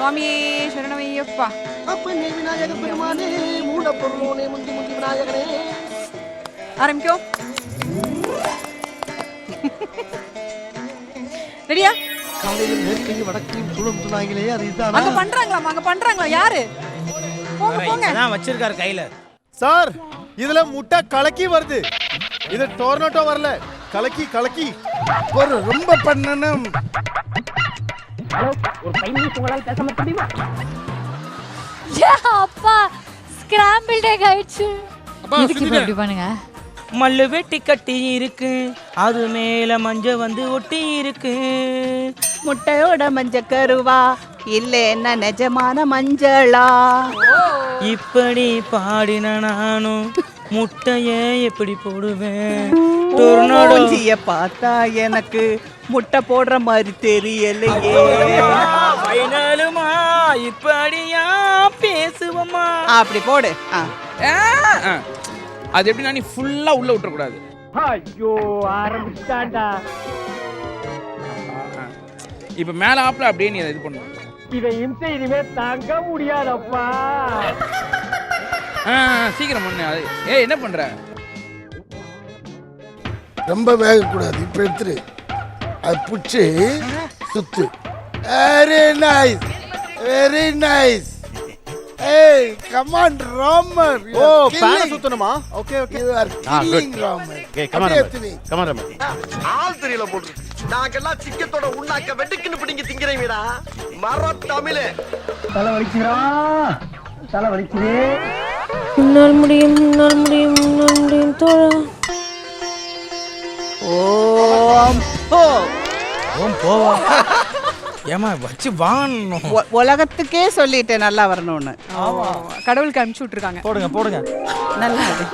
சுவாமியே சரணமையப்பா. அப்பனே விநாயக பெருமானே மூல பொருளோனே முந்தி முந்தி விநாயகனே. ஆரம்பிக்கோ. ரெடியா? காலையில் மேற்கையும் வடக்கையும் சூழம் சொன்னாங்களே அது இதுதானா? அங்க பண்றாங்களா யாரு? போங்க போங்க. அதான் வச்சிருக்காரு கையில. சார் இதுல முட்டை கலக்கி வருது. இது டோர்னட்டோ வரல, கலக்கி கலக்கி. ஒரு ரொம்ப பண்ணனும். ஒரு 5 நிமிஷம் உங்களால பேச முடியுமா? அப்பா ஸ்கிராம்பிள் எக் ஆயிடுச்சு. இதுக்கு இப்படி பண்ணுங்க. மல்லு வெட்டி கட்டி இருக்கு, அது மேல மஞ்ச வந்து ஒட்டி இருக்கு. முட்டையோட மஞ்ச கருவா இல்லைன்னா நிஜமான மஞ்சளா? இப்படி பாடின நானும் முட்டைய எப்படி போடுவேன்? டொர்னாடோ மூஞ்சிய பார்த்தா எனக்கு முட்டை போடுற மாதிரி தெரியலையே. ஃபைனலுமா இப்படியா பேசுவோமா? அப்படி போடு. அது எப்படின்னா நீ ஃபுல்லா உள்ள விட்டுற கூடாது. ஐயோ ஆரம்பிச்சாண்டா. இப்ப மேல ஆப்ல அப்படியே நீ இது பண்ணு. இவன் இம்சை இனிமே தாங்க முடியாதப்பா. சீக்கிரம் பண்ணு. ஏய் என்ன பண்ற? ரொம்ப வேகக்கூடாது. இப்ப எடுத்துரு. அது புடிச்சு சுத்து. Very nice, very nice. ஏய் கம் ஆன் ராமர். ஓ பேன சுத்தணுமா? Okay okay. You are killing Ramar. Okay come on Ramar. ஆல் தெரியல போடு. நாங்கெல்லாம் சிக்கத்தோட உண்ணாக்க வெட்டுக்குன்னு பிடிங்க திங்கறீங்கடா. மர தமிழே. தலை வலிக்குறா. தலை வலிக்குதே. உன்னால் முடியும் தோழா. ஓம் போ. ஓம் போவா. ஏமா வச்சு வாங்கணும். உலகத்துக்கே சொல்லிட்டேன் நல்லா வரணும்னு. கடவுளுக்கு அனுப்பிச்சு விட்டுருக்காங்க. போடுங்க. நல்லா இருக்கு.